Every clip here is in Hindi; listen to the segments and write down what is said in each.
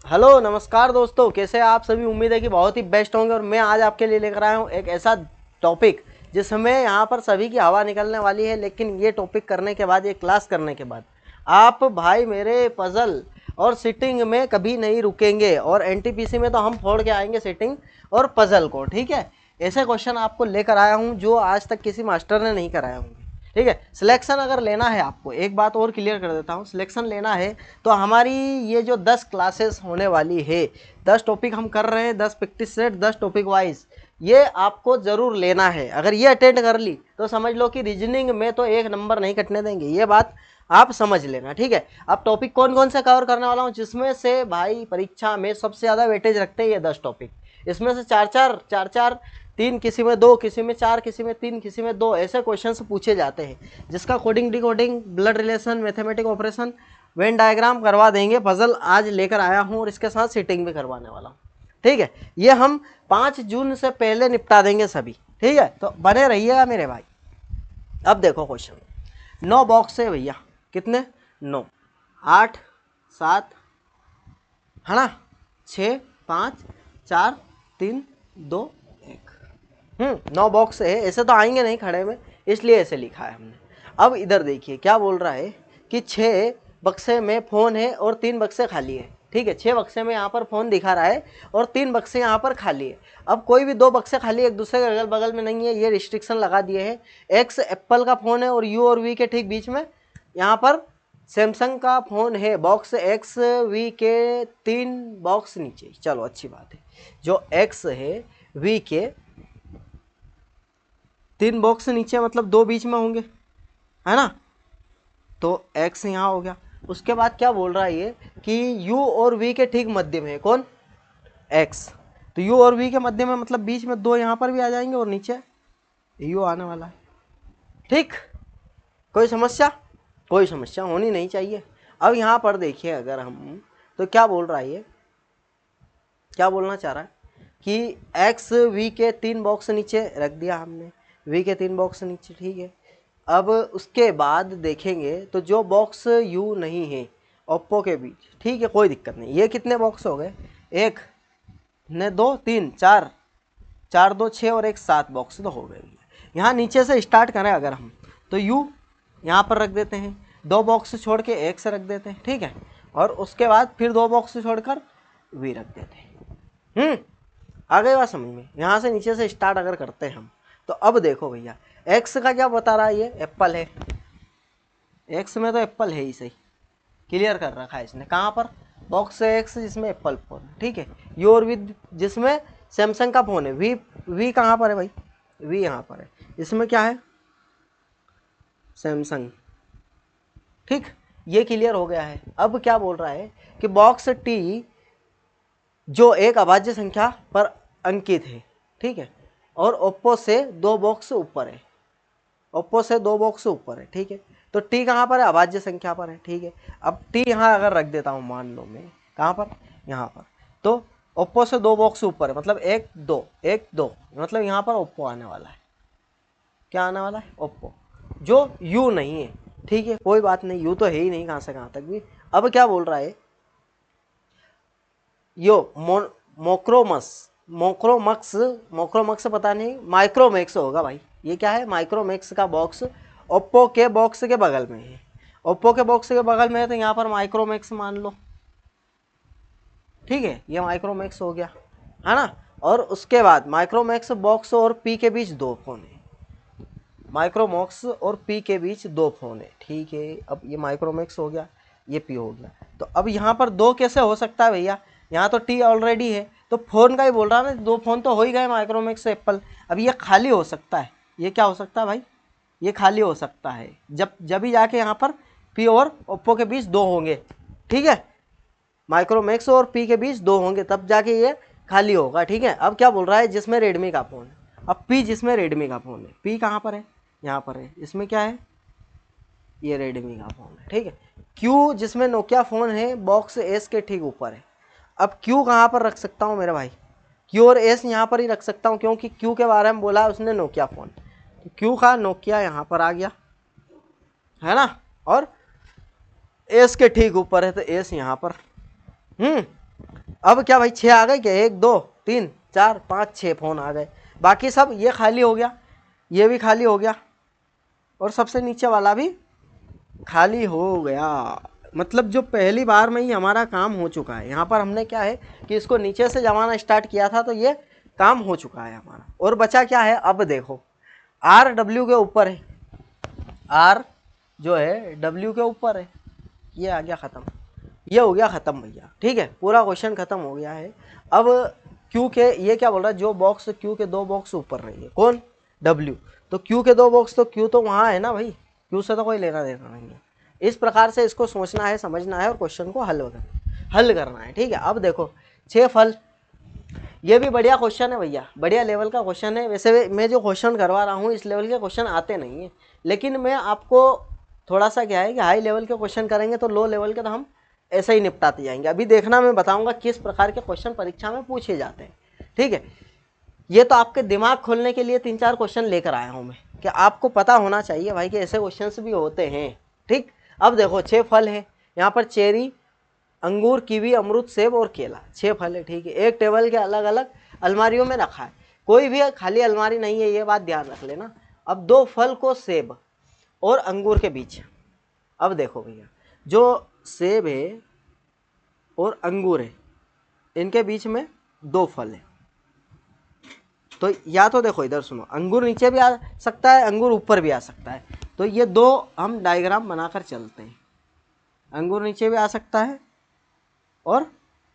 हेलो नमस्कार दोस्तों, कैसे हैं आप सभी। उम्मीद है कि बहुत ही बेस्ट होंगे। और मैं आज आपके लिए लेकर आया हूँ एक ऐसा टॉपिक जिसमें यहाँ पर सभी की हवा निकलने वाली है। लेकिन ये टॉपिक करने के बाद, ये क्लास करने के बाद, आप भाई मेरे पजल और सिटिंग में कभी नहीं रुकेंगे। और एनटीपीसी में तो हम फोड़ के आएंगे सिटिंग और पजल को। ठीक है, ऐसे क्वेश्चन आपको लेकर आया हूँ जो आज तक किसी मास्टर ने नहीं कराया होंगे। ठीक है, सिलेक्शन अगर लेना है आपको, एक बात और क्लियर कर देता हूँ, सिलेक्शन लेना है तो हमारी ये जो 10 क्लासेस होने वाली है, 10 टॉपिक हम कर रहे हैं, 10 प्रैक्टिस सेट, 10 टॉपिक वाइज, ये आपको ज़रूर लेना है। अगर ये अटेंड कर ली तो समझ लो कि रीजनिंग में तो एक नंबर नहीं कटने देंगे, ये बात आप समझ लेना। ठीक है, अब टॉपिक कौन कौन से कवर करने वाला हूँ, जिसमें से भाई परीक्षा में सबसे ज़्यादा वेटेज रखते हैं ये 10 टॉपिक। इसमें से चार, तीन किसी में, दो किसी में, चार किसी में, तीन किसी में, दो, ऐसे क्वेश्चंस पूछे जाते हैं जिसका coding, decoding, blood relation, mathematic operation, Venn diagram करवा देंगे। पजल आज लेकर आया हूँ और इसके साथ सीटिंग भी करवाने वाला हूँ। ठीक है, ये हम 5 जून से पहले निपटा देंगे सभी। ठीक है, तो बने रहिएगा मेरे भाई। अब देखो क्वेश्चन, 9 बॉक्स है भैया, कितने, 9, 8, 7, है ना, 6, 5, 4, 3, 2, 1। 9 बॉक्स है। ऐसे तो आएंगे नहीं खड़े में, इसलिए ऐसे लिखा है हमने। अब इधर देखिए क्या बोल रहा है कि 6 बक्से में फ़ोन है और 3 बक्से खाली है। ठीक है, 6 बक्से में यहाँ पर फ़ोन दिखा रहा है और 3 बक्से यहाँ पर खाली है। अब कोई भी 2 बक्से खाली एक दूसरे के अगल बगल में नहीं है, ये रिस्ट्रिक्शन लगा दिए हैं। एक्स एप्पल का फ़ोन है और यू और वी के ठीक बीच में यहाँ पर सैमसंग का फ़ोन है। बॉक्स एक्स वी के 3 बॉक्स नीचे, चलो अच्छी बात है। जो एक्स है वी के 3 बॉक्स नीचे, मतलब 2 बीच में होंगे, है ना, तो x यहाँ हो गया। उसके बाद क्या बोल रहा है ये कि u और v के ठीक मध्य में है कौन, x। तो u और v के मध्य में मतलब बीच में 2 यहाँ पर भी आ जाएंगे और नीचे u आने वाला है। ठीक, कोई समस्या, कोई समस्या होनी नहीं चाहिए। अब यहाँ पर देखिए अगर हम, तो क्या बोल रहा है ये, क्या बोलना चाह रहा है कि x v के 3 बॉक्स नीचे रख दिया हमने, v के 3 बॉक्स नीचे। ठीक है, अब उसके बाद देखेंगे तो जो बॉक्स u नहीं है ओप्पो के बीच, ठीक है, कोई दिक्कत नहीं। ये कितने बॉक्स हो गए, 1 ने 2 3 4, 4 2 6 और 1 7 बॉक्स तो हो गए। यहाँ नीचे से स्टार्ट करें अगर हम, तो u यहाँ पर रख देते हैं, 2 बॉक्स छोड़ के x रख देते हैं। ठीक है, और उसके बाद फिर 2 बॉक्स छोड़कर v रख देते हैं। आ गई बात समझ में। यहाँ से नीचे से स्टार्ट अगर करते हैं हम, तो अब देखो भैया एक्स का क्या बता रहा है, ये एप्पल है। एक्स में तो एप्पल है ही, सही क्लियर कर रखा है इसने। कहाँ पर, बॉक्स है एक्स जिसमें एप्पल फोन है। ठीक है, योर विद जिसमें सैमसंग का फोन है। वी, वी कहाँ पर है भाई, वी यहाँ पर है, इसमें क्या है, सैमसंग। ठीक, ये क्लियर हो गया है। अब क्या बोल रहा है कि बॉक्स टी जो एक अभाज्य संख्या पर अंकित है। ठीक है, और ओप्पो से 2 बॉक्स ऊपर है, ओप्पो से 2 बॉक्स ऊपर है। ठीक है, तो टी कहाँ पर है, अभाज्य संख्या पर है। ठीक है, अब टी यहाँ अगर रख देता हूँ, मान लो मैं कहाँ पर, यहाँ पर, तो ओप्पो से 2 बॉक्स ऊपर है, मतलब 1 2 1 2, मतलब यहाँ पर ओप्पो आने वाला है। क्या आने वाला है, ओप्पो, जो यू नहीं है। ठीक है, कोई बात नहीं, यू तो है ही नहीं कहाँ से कहाँ तक भी। अब क्या बोल रहा है, यो मोक्रोमस, मोक्रोमक्स, मोक्रोमक्स पता नहीं, माइक्रोमैक्स होगा भाई। ये क्या है, माइक्रोमैक्स का बॉक्स ओप्पो के बॉक्स के बगल में है। ओप्पो के बॉक्स के बगल में है तो यहाँ पर माइक्रोमैक्स मान लो। ठीक है, ये माइक्रोमैक्स हो गया, है ना। और उसके बाद माइक्रोमैक्स बॉक्स और पी के बीच 2 फोन है, माइक्रोमैक्स और पी के बीच 2 फोन है। ठीक है, अब ये माइक्रोमैक्स हो गया, ये पी हो गया। तो अब यहाँ पर 2 कैसे हो सकता है भैया, यहाँ तो टी ऑलरेडी है, तो फोन का ही बोल रहा है ना, 2 फोन तो हो ही गए, माइक्रोमैक्स से एप्पल। अब ये खाली हो सकता है, ये क्या हो सकता है भाई, ये खाली हो सकता है जब भी जाके यहाँ पर पी और ओप्पो के बीच 2 होंगे। ठीक है, माइक्रोमैक्स और पी के बीच 2 होंगे, तब जाके ये खाली होगा। ठीक है, अब क्या बोल रहा है, जिसमें रेडमी का फ़ोन है। अब पी जिसमें रेडमी का फ़ोन है, पी कहाँ पर है, यहाँ पर है, इसमें क्या है, ये रेडमी का फ़ोन है। ठीक है, क्यू जिसमें नोकिया फ़ोन है, बॉक्स एस के ठीक ऊपर है। अब क्यू कहाँ पर रख सकता हूँ मेरे भाई, क्यू और एस यहाँ पर ही रख सकता हूँ, क्योंकि क्यू के बारे में बोला है उसने नोकिया फ़ोन, तो क्यू का नोकिया यहाँ पर आ गया, है ना, और एस के ठीक ऊपर है तो एस यहाँ पर। अब क्या भाई 6 आ गए क्या, 1 2 3 4 5 6 फ़ोन आ गए। बाकी सब ये खाली हो गया, ये भी खाली हो गया, और सबसे नीचे वाला भी खाली हो गया। मतलब जो पहली बार में ही हमारा काम हो चुका है। यहाँ पर हमने क्या है कि इसको नीचे से जमाना स्टार्ट किया था, तो ये काम हो चुका है हमारा। और बचा क्या है, अब देखो आर डब्ल्यू के ऊपर है, आर जो है डब्ल्यू के ऊपर है। ये आ गया ख़त्म, ये हो गया ख़त्म भैया। ठीक है, पूरा क्वेश्चन ख़त्म हो गया है। अब क्यू के, ये क्या बोल रहा है, जो बॉक्स क्यू के 2 बॉक्स ऊपर रही है, कौन, डब्ल्यू। तो क्यू के 2 बॉक्स, तो क्यू तो वहाँ है ना भाई, क्यू से तो कोई लेना देना नहीं है। इस प्रकार से इसको सोचना है, समझना है, और क्वेश्चन को हल करना है। ठीक है, अब देखो 6 फल, ये भी बढ़िया क्वेश्चन है भैया, बढ़िया लेवल का क्वेश्चन है। वैसे मैं जो क्वेश्चन करवा रहा हूँ इस लेवल के क्वेश्चन आते नहीं है, लेकिन मैं आपको थोड़ा सा क्या है कि हाई लेवल के क्वेश्चन करेंगे तो लो लेवल के तो हम ऐसे ही निपटाते जाएंगे। अभी देखना, मैं बताऊंगा किस प्रकार के क्वेश्चन परीक्षा में पूछे जाते हैं। ठीक है, ये तो आपके दिमाग खोलने के लिए 3-4 क्वेश्चन लेकर आया हूँ मैं, कि आपको पता होना चाहिए भाई कि ऐसे क्वेश्चंस भी होते हैं। ठीक, अब देखो 6 फल हैं यहाँ पर, चेरी, अंगूर, कीवी, अमरूद, सेब और केला, 6 फल है। ठीक है, एक टेबल के अलग अलग अलमारियों में रखा है, कोई भी खाली अलमारी नहीं है, ये बात ध्यान रख लेना। अब 2 फल को सेब और अंगूर के बीच, अब देखो भैया जो सेब है और अंगूर है, इनके बीच में 2 फल है। तो या तो देखो इधर सुनो, अंगूर नीचे भी आ सकता है, अंगूर ऊपर भी आ सकता है। तो ये 2 हम डायग्राम बनाकर चलते हैं, अंगूर नीचे भी आ सकता है और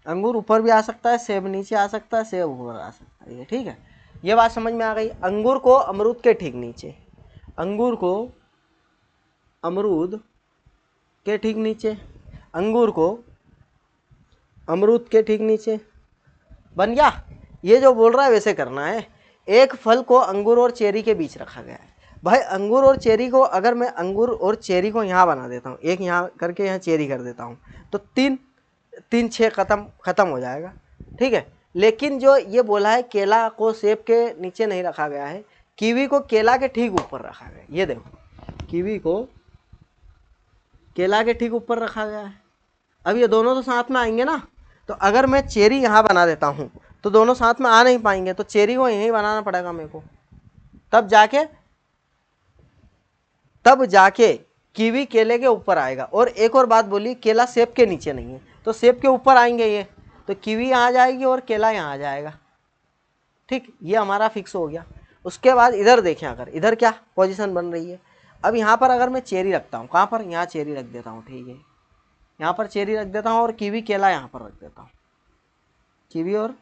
अंगूर ऊपर भी आ सकता है, सेब नीचे आ सकता है, सेब ऊपर आ सकता है। ये ठीक है, ये बात समझ में आ गई। अंगूर को अमरूद के ठीक नीचे, अंगूर को अमरूद के ठीक नीचे, अंगूर को अमरूद के ठीक नीचे, बन गया। ये जो बोल रहा है वैसे करना है। एक फल को अंगूर और चेरी के बीच रखा गया है। भाई अंगूर और चेरी को, अगर मैं अंगूर और चेरी को यहाँ बना देता हूँ, एक यहाँ करके यहाँ चेरी कर देता हूँ, तो 3 6 खत्म हो जाएगा। ठीक है, लेकिन जो ये बोला है केला को सेब के नीचे नहीं रखा गया है, कीवी को केला के ठीक ऊपर रखा गया है। ये देखो, कीवी को केला के ठीक ऊपर रखा गया है। अब ये दोनों तो साथ में आएंगे ना, तो अगर मैं चेरी यहाँ बना देता हूँ तो दोनों साथ में आ नहीं पाएंगे, तो चेरी को यहीं बनाना पड़ेगा मेरे को, तब जाके कीवी केले के ऊपर आएगा। और एक और बात बोली, केला सेब के नीचे नहीं है, तो सेब के ऊपर आएंगे ये, तो कीवी यहाँ आ जाएगी और केला यहाँ आ जाएगा। ठीक, ये हमारा फिक्स हो गया। उसके बाद इधर देखें, अगर इधर क्या पोजीशन बन रही है, अब यहाँ पर अगर मैं चेरी रखता हूँ, कहाँ पर, यहाँ चेरी रख देता हूँ। ठीक है, यहाँ पर चेरी रख देता हूँ और कीवी केला यहाँ पर रख देता हूँ, कीवी और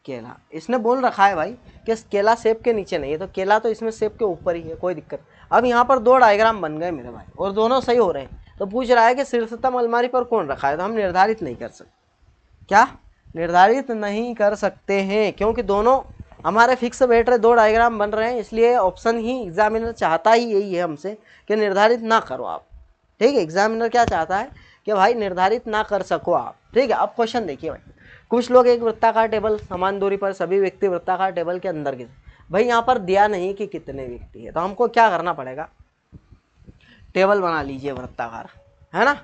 केला। इसने बोल रखा है भाई कि केला सेब के नीचे नहीं है, तो केला तो इसमें सेब के ऊपर ही है, कोई दिक्कत। अब यहाँ पर 2 डायग्राम बन गए मेरे भाई, और दोनों सही हो रहे हैं। तो पूछ रहा है कि शीर्षतम अलमारी पर कौन रखा है, तो हम निर्धारित नहीं कर सकते। क्या निर्धारित नहीं कर सकते हैं, क्योंकि दोनों हमारे फिक्स बैठ रहे, 2 डायग्राम बन रहे हैं, इसलिए ऑप्शन ही एग्जामिनर चाहता ही यही है हमसे कि निर्धारित ना करो आप। ठीक है, एग्जामिनर क्या चाहता है कि भाई निर्धारित ना कर सको आप। ठीक है, अब क्वेश्चन देखिए भाई, कुछ लोग एक वृत्ताकार टेबल समान दूरी पर सभी व्यक्ति वृत्ताकार टेबल के अंदर के, भाई यहाँ पर दिया नहीं कि कितने व्यक्ति है, तो हमको क्या करना पड़ेगा, टेबल बना लीजिए वृत्ताकार, है ना।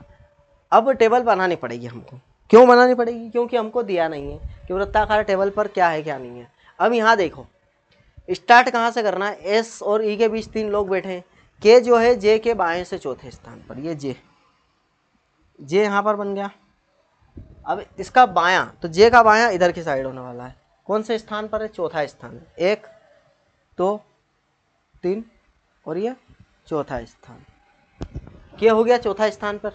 अब टेबल बनानी पड़ेगी हमको, क्यों बनानी पड़ेगी, क्योंकि हमको दिया नहीं है कि वृत्ताकार टेबल पर क्या है क्या नहीं है। अब यहाँ देखो, स्टार्ट कहाँ से करना है, एस और ई के बीच 3 लोग बैठे हैं, के जो है जे के बाएं से चौथे स्थान पर, ये जे यहाँ पर बन गया। अब इसका बायां, तो जे का बायां इधर की साइड होने वाला है, कौन से स्थान पर है, चौथा स्थान है, 1 2 3 और ये चौथा स्थान, के हो गया चौथा स्थान पर।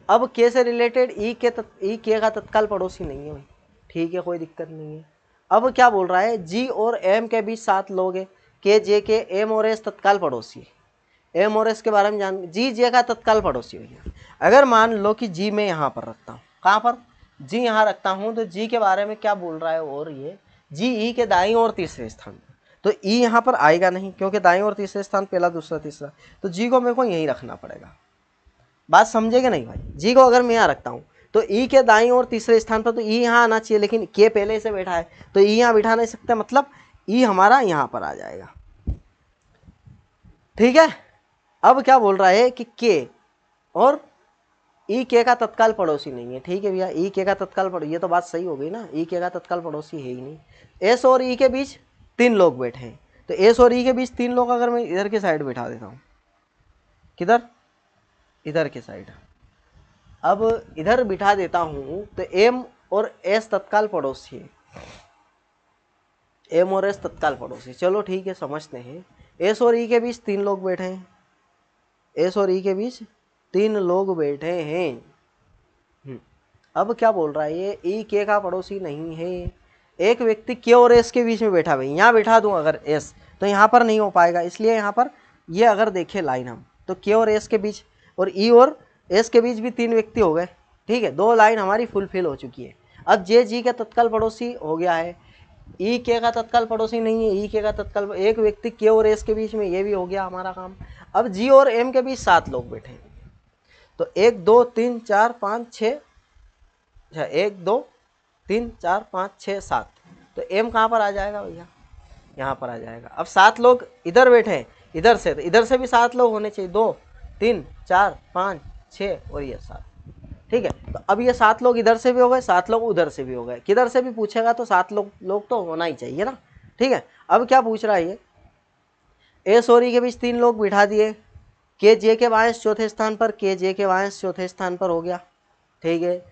अब के से रिलेटेड ई के का तत्काल पड़ोसी नहीं है भाई, ठीक है, कोई दिक्कत नहीं है। अब क्या बोल रहा है, जी और एम के बीच 7 लोग है, के जे के, एम और एस तत्काल पड़ोसी है। एम और एस के बारे में जान, जी जे का तत्काल पड़ोसी भैया। अगर मान लो कि जी मैं यहाँ पर रखता हूँ, कहाँ पर, जी यहाँ रखता हूँ, तो जी के बारे में क्या बोल रहा है, और ये जी ई के दाईं और तीसरे स्थान, तो ई यहाँ पर आएगा नहीं, क्योंकि दाईं और तीसरे स्थान पहला दूसरा तीसरा, तो जी को मेरे को यहीं रखना पड़ेगा। बात समझेगा नहीं भाई, जी को अगर मैं यहाँ रखता हूँ तो ई के दाईं और तीसरे स्थान पर, तो ई यहाँ आना चाहिए, लेकिन के पहले से बैठा है, तो ई यहाँ बिठा नहीं सकते, मतलब ई हमारा यहाँ पर आ जाएगा। ठीक है, अब क्या बोल रहा है कि के और ई के का तत्काल पड़ोसी नहीं है, ठीक है भैया, ई के का तत्काल पड़ोसी, ये तो बात सही हो गई ना, ई के का तत्काल पड़ोसी है ही नहीं। एस और ई के बीच 3 लोग बैठे हैं, तो एस और ई के बीच 3 लोग अगर मैं इधर की साइड बैठा देता हूँ, किधर, इधर की साइड, अब इधर बिठा देता हूँ तो एम और एस तत्काल पड़ोसी है, एम और एस तत्काल पड़ोसी, चलो ठीक है समझते हैं। एस और ई के बीच 3 लोग बैठे हैं, एस और ई के बीच 3 लोग बैठे हैं। अब क्या बोल रहा है ये, ई के का पड़ोसी नहीं है, एक व्यक्ति के और एस के बीच में बैठा, भाई यहाँ बैठा दूँ अगर एस तो यहाँ पर नहीं हो पाएगा, इसलिए यहाँ पर ये अगर देखें लाइन हम तो के और एस के बीच और ई और एस के बीच भी 3 व्यक्ति हो गए, ठीक है, 2 लाइन हमारी फुलफिल हो चुकी है। अब जे जी का तत्काल पड़ोसी हो गया है, ई के का तत्काल पड़ोसी नहीं है, ई के का तत्काल, एक व्यक्ति के और एस के बीच में, ये भी हो गया हमारा काम। अब जी और एम के बीच 7 लोग बैठे हैं, तो 1 2 3 4 5 6, अच्छा 1 2 3 4 5 6 7, तो एम कहाँ पर आ जाएगा भैया, यहाँ पर आ जाएगा। अब 7 लोग इधर बैठे हैं, इधर से, तो इधर से भी 7 लोग होने चाहिए, 2 3 4 5 6 और ये 7, ठीक है। तो अब ये 7 लोग इधर से भी हो गए, 7 लोग उधर से भी हो गए, किधर से भी पूछेगा तो 7 लोग तो होना ही चाहिए ना, ठीक है। अब क्या पूछ रहा है ये, एस और ई के बीच 3 लोग बिठा दिए, के जे के बायस चौथे स्थान पर, के जे के बायस चौथे स्थान पर हो गया, ठीक है।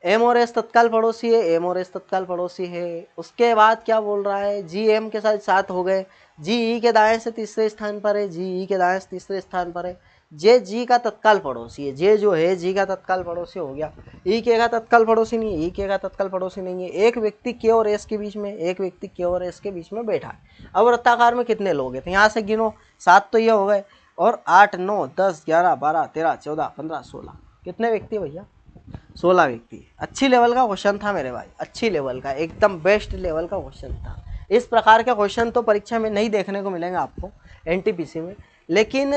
एम और एस तत्काल पड़ोसी है, एम और एस तत्काल पड़ोसी है। उसके बाद क्या बोल रहा है, जी एम के साथ 7 हो गए, जी ई के दाएं से तीसरे स्थान पर है, जी ई के दाएं से तीसरे स्थान पर है। जे जी का तत्काल पड़ोसी है, जे जो है जी का तत्काल पड़ोसी हो गया, ई के का तत्काल पड़ोसी नहीं है, ई के का तत्काल पड़ोसी नहीं है। एक व्यक्ति के और एस के बीच में, एक व्यक्ति के और एस के बीच में बैठा है। अब वृत्ताकार में कितने लोग हैं, तो यहाँ से गिनो, 7 तो ये हो गए, और 8 9 10 11 12 13 14 15 16, कितने व्यक्ति भैया, 16 व्यक्ति। अच्छी लेवल का क्वेश्चन था मेरे भाई, अच्छी लेवल का, एकदम बेस्ट लेवल का क्वेश्चन था। इस प्रकार के क्वेश्चन तो परीक्षा में नहीं देखने को मिलेंगे आपको एनटीपीसी में, लेकिन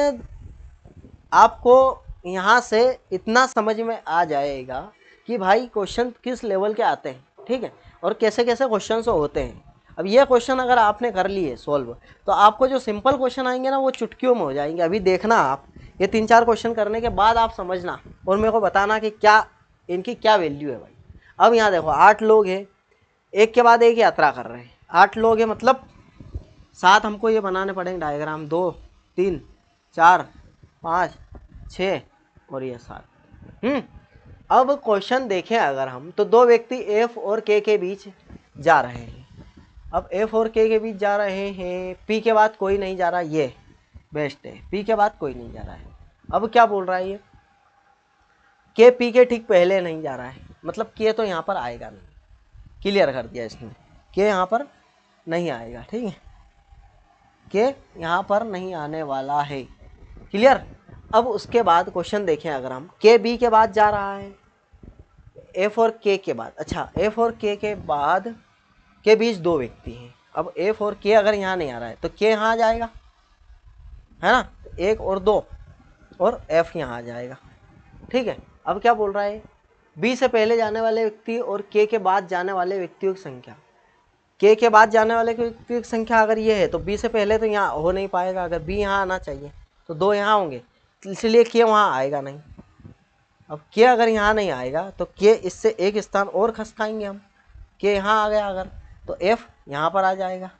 आपको यहाँ से इतना समझ में आ जाएगा कि भाई क्वेश्चन किस लेवल के आते हैं, ठीक है, और कैसे कैसे क्वेश्चन होते हैं। अब ये क्वेश्चन अगर आपने कर लिए सॉल्व, तो आपको जो सिंपल क्वेश्चन आएंगे ना वो चुटकियों में हो जाएंगे। अभी देखना आप, ये 3-4 क्वेश्चन करने के बाद आप समझना और मेरे को बताना कि क्या इनकी क्या वैल्यू है भाई। अब यहाँ देखो 8 लोग हैं, एक के बाद एक यात्रा कर रहे हैं, 8 लोग हैं मतलब 7 हमको ये बनाने पड़ेंगे डायग्राम, 2 3 4 5 6 और ये 7। अब क्वेश्चन देखें अगर हम, तो 2 व्यक्ति एफ और के बीच जा रहे हैं। अब एफ और के बीच जा रहे हैं, पी के बाद कोई नहीं जा रहा, ये बेस्ट है, पी के बाद कोई नहीं जा रहा है। अब क्या बोल रहा है ये, के पी के ठीक पहले नहीं जा रहा है, मतलब के तो यहाँ पर आएगा नहीं, क्लियर कर दिया इसने, के यहाँ पर नहीं आएगा, ठीक है, के यहाँ पर नहीं आने वाला है, क्लियर। अब उसके बाद क्वेश्चन देखें अगर हम, के बी के बाद जा रहा है, एफ और के बाद, अच्छा एफ और के बाद के बीच 2 व्यक्ति हैं। अब एफ और के अगर यहाँ नहीं आ रहा है तो के यहाँ आ जाएगा, है ना, 1 और 2 और एफ यहाँ आ जाएगा, ठीक है। अब क्या बोल रहा है, बी से पहले जाने वाले व्यक्ति और के बाद जाने वाले व्यक्तियों की संख्या, के बाद जाने वाले व्यक्तियों की संख्या अगर ये है तो बी से पहले तो यहाँ हो नहीं पाएगा, अगर बी यहाँ आना चाहिए तो 2 यहाँ होंगे, इसलिए के वहाँ आएगा नहीं। अब के अगर यहाँ नहीं आएगा तो के इससे एक स्थान और खसकाएंगे हम, के यहाँ आ गया अगर तो एफ यहाँ पर आ जाएगा,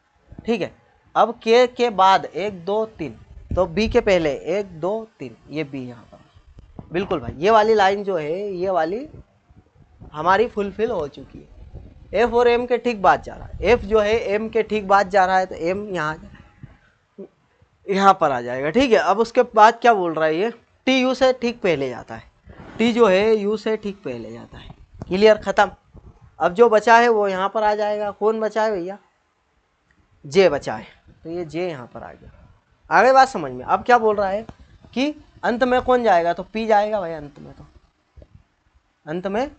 ठीक है। अब के बाद 1 2 3, तो बी के पहले 1 2 3, ये बी यहाँ पर, बिल्कुल भाई, ये वाली लाइन जो है ये वाली हमारी फुलफिल हो चुकी है। एफ और एम के ठीक बाद जा रहा है, एफ जो है एम के ठीक बाद जा रहा है, तो एम यहाँ पर आ जाएगा, ठीक है। अब उसके बाद क्या बोल रहा है ये, टी यू से ठीक पहले जाता है, टी जो है यू से ठीक पहले जाता है, क्लियर, खत्म। अब जो बचा है वो यहाँ पर आ जाएगा, कौन बचा है भैया, जे बचा है, तो ये जे यहाँ पर आ गया, आगे बात समझ में। अब क्या बोल रहा है कि अंत में कौन जाएगा, तो पी जाएगा भाई, अंत में तो अंत में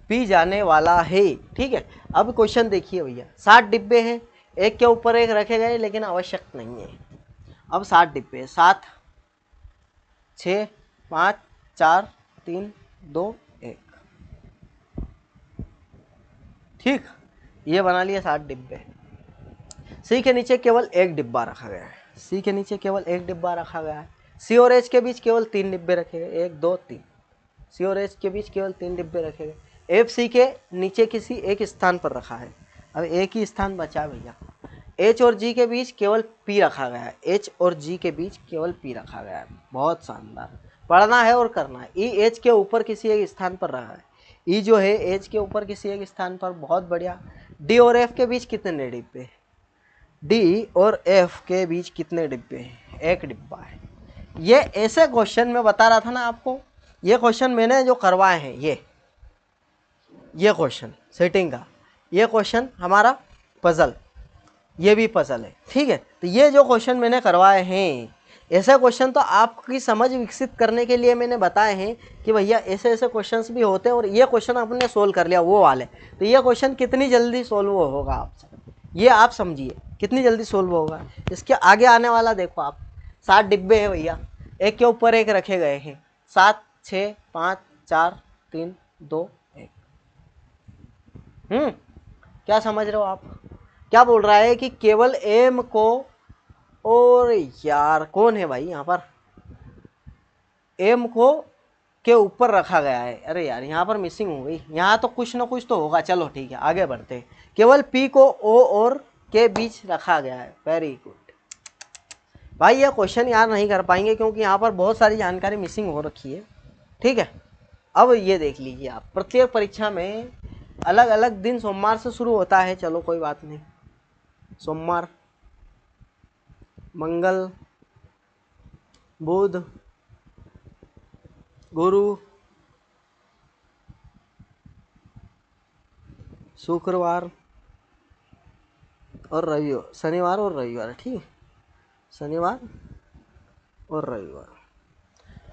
पी जाने वाला है, ठीक है। अब क्वेश्चन देखिए भैया, 7 डिब्बे हैं, एक के ऊपर एक रखे गए लेकिन आवश्यक नहीं है। अब 7 डिब्बे, 7 6 5 4 3 2 1, ठीक, ये बना लिए 7 डिब्बे। सी के नीचे केवल 1 डिब्बा रखा गया है, सी के नीचे केवल 1 डिब्बा रखा गया है। सी और एच के बीच केवल 3 डिब्बे रखे गए, 1 2 3, सी और एच के बीच केवल 3 डिब्बे रखे गए, एफ सी के नीचे किसी एक स्थान पर रखा है। अब एक ही स्थान बचा भैया। एच और जी के बीच केवल पी रखा गया है, एच और जी के बीच केवल पी रखा गया है। बहुत शानदार, पढ़ना है और करना है। ई एच के ऊपर किसी एक स्थान पर रखा है, ई जो है एच के ऊपर किसी एक स्थान पर, बहुत बढ़िया। डी और एफ के बीच कितने डिब्बे, डी और एफ के बीच कितने डिब्बे हैं, एक डिब्बा है। ये ऐसे क्वेश्चन मैं बता रहा था ना आपको, ये क्वेश्चन मैंने जो करवाए हैं, ये क्वेश्चन सेटिंग का, ये क्वेश्चन हमारा पजल, ये भी पजल है, ठीक है। तो ये जो क्वेश्चन मैंने करवाए हैं, ऐसे क्वेश्चन तो आपकी समझ विकसित करने के लिए मैंने बताए हैं कि भैया ऐसे ऐसे क्वेश्चंस भी होते हैं, और ये क्वेश्चन आपने सोल्व कर लिया वो वाले, तो ये क्वेश्चन कितनी जल्दी सोल्व होगा आपसे, ये आप समझिए कितनी जल्दी सोल्व होगा। इसके आगे आने वाला देखो आप, 7 डिब्बे हैं भैया, एक के ऊपर एक रखे गए हैं, 7 6 5 4 3 2 1। क्या समझ रहे हो आप? क्या बोल रहा है कि केवल एम को, और यार कौन है भाई यहाँ पर, एम को के ऊपर रखा गया है। अरे यार यहाँ पर मिसिंग हो गई, यहाँ तो कुछ ना कुछ तो होगा। चलो ठीक है आगे बढ़ते हैं। केवल पी को ओ और के बीच रखा गया है। वेरी गुड भाई, ये क्वेश्चन यार नहीं कर पाएंगे क्योंकि यहाँ पर बहुत सारी जानकारी मिसिंग हो रखी है, ठीक है। अब ये देख लीजिए आप, प्रत्येक परीक्षा में अलग अलग दिन, सोमवार से शुरू होता है, चलो कोई बात नहीं, सोमवार, मंगल, बुध, गुरु, शुक्रवार और रविवार, शनिवार और रविवार, ठीक है, शनिवार और रविवार।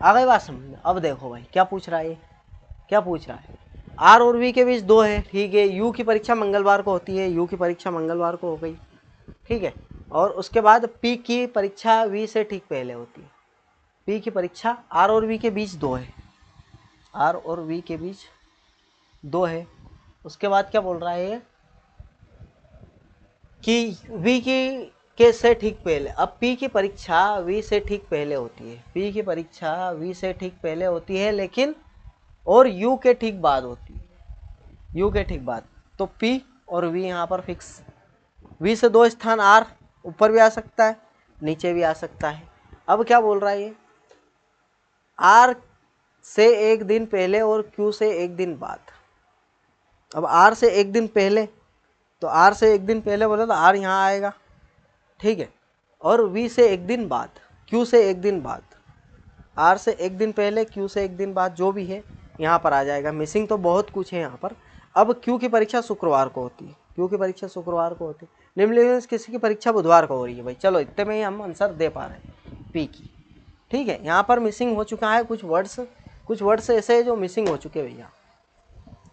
आ गई बात समझ? अब देखो भाई क्या पूछ रहा है, क्या पूछ रहा है, आर और वी के बीच 2 है, ठीक है। यू की परीक्षा मंगलवार को होती है, यू की परीक्षा मंगलवार को हो गई, ठीक है। और उसके बाद पी की परीक्षा वी से ठीक पहले होती है। पी की परीक्षा आर और वी के बीच 2 है, आर और वी के बीच 2 है। उसके बाद क्या बोल रहा है कि वी की के से ठीक पहले, अब पी की परीक्षा वी से ठीक पहले होती है, पी की परीक्षा वी से ठीक पहले होती है, लेकिन और यू के ठीक बाद होती है, यू के ठीक बाद। तो पी और वी यहाँ पर फिक्स, वी से 2 स्थान, आर ऊपर भी आ सकता है नीचे भी आ सकता है। अब क्या बोल रहा है ये, आर से 1 दिन पहले और क्यू से 1 दिन बाद। अब आर से 1 दिन पहले, तो आर से 1 दिन पहले बोले तो आर यहाँ आएगा, ठीक है। और वी से 1 दिन बाद, क्यू से 1 दिन बाद, आर से 1 दिन पहले, क्यू से 1 दिन बाद, जो भी है यहाँ पर आ जाएगा। मिसिंग तो बहुत कुछ है यहाँ पर। अब क्यू की परीक्षा शुक्रवार को होती है, क्यू की परीक्षा शुक्रवार को होती है, निम्नलिखित किसी की परीक्षा बुधवार को हो रही है। भाई चलो इतने में ही हम आंसर दे पा रहे हैं पी की, ठीक है। यहाँ पर मिसिंग हो चुका है, कुछ वर्ड्स ऐसे जो मिसिंग हो चुके भैया,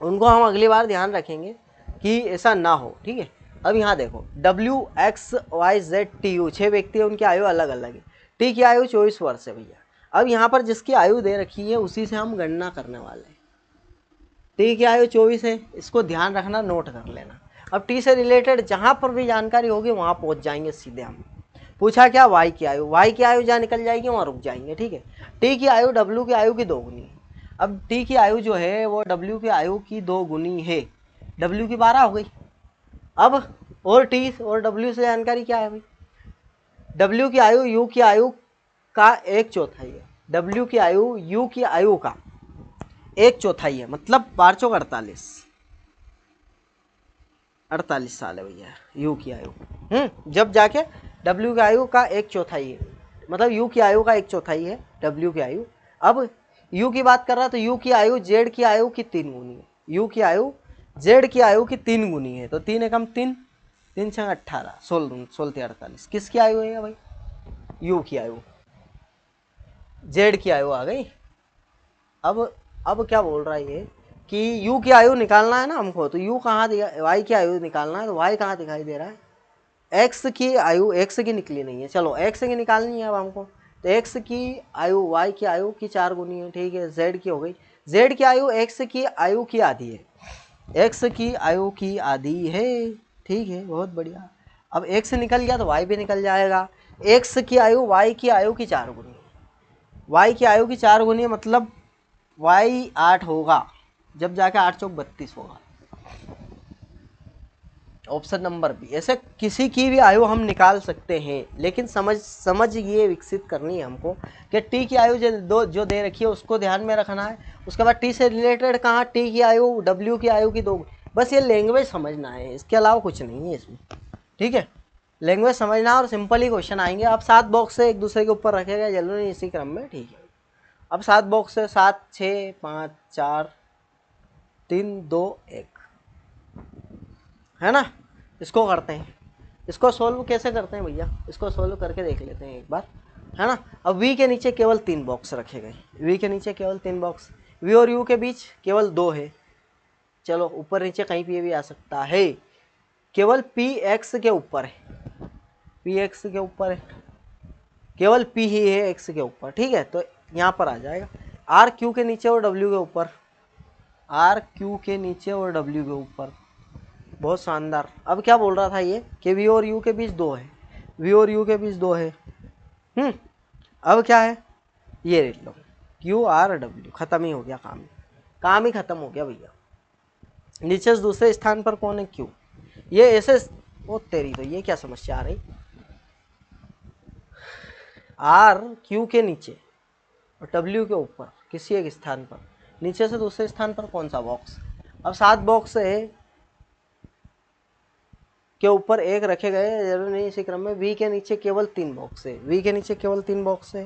उनको हम अगली बार ध्यान रखेंगे कि ऐसा ना हो, ठीक है। अब यहाँ देखो WXYZTU 6 व्यक्ति है, उनकी आयु अलग अलग है। टी की आयु 24 वर्ष है भैया। अब यहाँ पर जिसकी आयु दे रखी है उसी से हम गणना करने वाले हैं। टी की आयु 24 है, इसको ध्यान रखना, नोट कर लेना। अब टी से रिलेटेड जहाँ पर भी जानकारी होगी वहाँ पहुँच जाएंगे सीधे हम। पूछा क्या, वाई की आयु जहाँ निकल जाएगी वहाँ रुक जाएंगे, ठीक है। टी की आयु डब्ल्यू की आयु की 2 गुनी है। अब टी की आयु जो है वो डब्ल्यू की आयु की 2 गुनी है, डब्ल्यू की 12 हो गई। अब और टी और डब्ल्यू से जानकारी क्या है भाई, डब्ल्यू की आयु यू की आयु का 1/4 है, डब्ल्यू की आयु यू की आयु का 1/4 है, मतलब 5 चौक 48 साल है भैया यू की आयु। जब जाके डब्ल्यू की आयु का 1/4 है, मतलब यू की आयु का 1/4 है डब्ल्यू की आयु। अब यू की बात कर रहा तो यू की आयु जेड की आयु की 3 गुनी है, यू की आयु जेड की आयु की 3 गुनी है। तो 3 एकम 3, 3 छंग 18, 16 48, किसकी आयु है भाई, यू की आयु, जेड की आयु आ गई। अब क्या बोल रहा है ये कि यू की आयु निकालना है ना हमको, तो यू कहाँ दिया, वाई की आयु निकालना है, तो वाई कहाँ दिखाई दे रहा है, एक्स की आयु, एक्स की निकली नहीं है, चलो एक्स की निकालनी है अब हमको। तो एक्स की आयु वाई की आयु की 4 गुनी है, ठीक है। जेड की हो गई, जेड की आयु एक्स की आयु की आधी है, एक्स की आयु की आधी है, ठीक है, बहुत बढ़िया। अब एक्स निकल गया तो वाई भी निकल जाएगा। एक्स की आयु वाई की आयु की 4 गुनी है, वाई की आयु की 4 गुनी है, मतलब वाई 8 होगा जब जाके 8 चौक 32 होगा। Option number B. ऐसे किसी की भी आयु हम निकाल सकते हैं, लेकिन समझ ये विकसित करनी है हमको कि टी की आयु जो दे रखी है उसको ध्यान में रखना है। उसके बाद टी से रिलेटेड कहाँ, टी की आयु डब्ल्यू की आयु की दो, बस ये लैंग्वेज समझना है, इसके अलावा कुछ नहीं है इसमें। ठीक है, लैंग्वेज समझना और सिंपल ही क्वेश्चन आएंगे। अब 7 बॉक्स है एक दूसरे के ऊपर रखे गए जरूरी इसी क्रम में। ठीक है, अब 7 बॉक्स है, 7 6 5 4 3 2 1, है ना। इसको करते हैं, इसको सोल्व कैसे करते हैं भैया, इसको सोल्व करके देख लेते हैं एक बार, है ना। अब वी के नीचे केवल 3 बॉक्स रखे गए, वी के नीचे केवल 3 बॉक्स, वी और यू के बीच केवल 2 है। चलो ऊपर नीचे कहीं पे भी आ सकता है, केवल पी एक्स के ऊपर है, पी एक्स के ऊपर है, केवल पी ही है एक्स के ऊपर। ठीक है, तो यहाँ पर आ जाएगा आर क्यू के नीचे और डब्ल्यू के ऊपर, आर क्यू के नीचे और डब्ल्यू के ऊपर। बहुत शानदार। अब क्या बोल रहा था ये कि वी और यू के बीच 2 है, वी और यू के बीच 2 है। अब क्या है, ये लिख लो क्यू आर डब्ल्यू, खत्म ही हो गया काम, काम ही खत्म हो गया भैया। नीचे से दूसरे स्थान पर कौन है, क्यू। ये ऐसे, वो तेरी तो ये क्या समस्या आ रही, आर क्यू के नीचे और डब्ल्यू के ऊपर किसी एक स्थान पर, नीचे से दूसरे स्थान पर कौन सा बॉक्स। अब 7 बॉक्स है के ऊपर एक रखे गए, जरूर नहीं इसी क्रम में। वी के नीचे केवल 3 बॉक्स है, वी के नीचे केवल 3 बॉक्स है।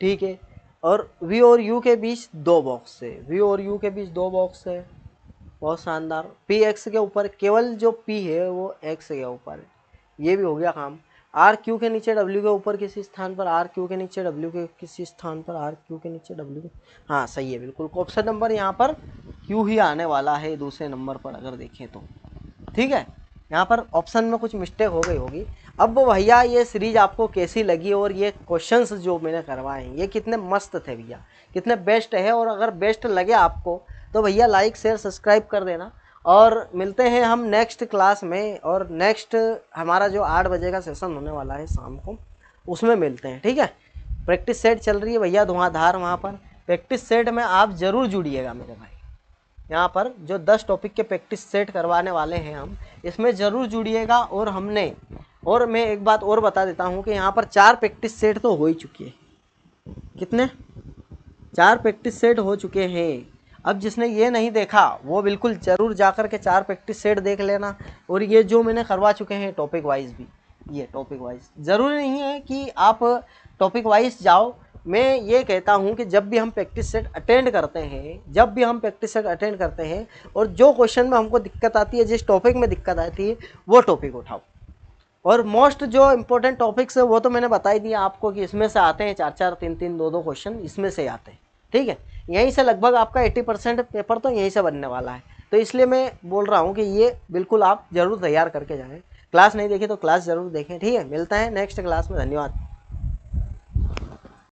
ठीक है, और वी और यू के बीच 2 बॉक्स है, वी और यू के बीच 2 बॉक्स है। बहुत शानदार। पी एक्स के ऊपर केवल जो पी है वो एक्स के ऊपर है, ये भी हो गया काम। आर क्यू के नीचे डब्ल्यू के ऊपर किसी स्थान पर, आर क्यू के नीचे डब्ल्यू के किसी स्थान पर, आर क्यू के नीचे डब्ल्यू के, हाँ सही है बिल्कुल। ऑप्शन नंबर यहाँ पर क्यू ही आने वाला है दूसरे नंबर पर अगर देखें तो। ठीक है, यहाँ पर ऑप्शन में कुछ मिस्टेक हो गई होगी। अब भैया ये सीरीज आपको कैसी लगी और ये क्वेश्चंस जो मैंने करवाए हैं ये कितने मस्त थे भैया, कितने बेस्ट है। और अगर बेस्ट लगे आपको तो भैया लाइक शेयर सब्सक्राइब कर देना। और मिलते हैं हम नेक्स्ट क्लास में, और नेक्स्ट हमारा जो 8 बजे का सेशन होने वाला है शाम को, उसमें मिलते हैं। ठीक है, प्रैक्टिस सेट चल रही है भैया धुआंधार वहाँ पर, प्रैक्टिस सेट में आप ज़रूर जुड़िएगा मेरे भाई। यहाँ पर जो 10 टॉपिक के प्रैक्टिस सेट करवाने वाले हैं हम, इसमें ज़रूर जुड़िएगा। और मैं एक बात और बता देता हूँ कि यहाँ पर 4 प्रैक्टिस सेट तो हो ही चुके हैं। कितने, 4 प्रैक्टिस सेट हो चुके हैं। अब जिसने ये नहीं देखा वो बिल्कुल ज़रूर जाकर के 4 प्रैक्टिस सेट देख लेना। और ये जो मैंने करवा चुके हैं टॉपिक वाइज भी, ये टॉपिक वाइज ज़रूरी नहीं है कि आप टॉपिक वाइज जाओ। मैं ये कहता हूँ कि जब भी हम प्रैक्टिस सेट अटेंड करते हैं, और जो क्वेश्चन में हमको दिक्कत आती है, जिस टॉपिक में दिक्कत आती है, वो टॉपिक उठाओ। और मोस्ट जो इम्पोर्टेंट टॉपिक्स है वो तो मैंने बता ही दिया आपको कि इसमें से आते हैं 4-4 3-3 2-2 क्वेश्चन इसमें से आते हैं। ठीक है, यहीं से लगभग आपका 80% पेपर तो यहीं से बनने वाला है। तो इसलिए मैं बोल रहा हूँ कि ये बिल्कुल आप ज़रूर तैयार करके जाएँ। क्लास नहीं देखी तो क्लास ज़रूर देखें। ठीक है, मिलता है नेक्स्ट क्लास में, धन्यवाद।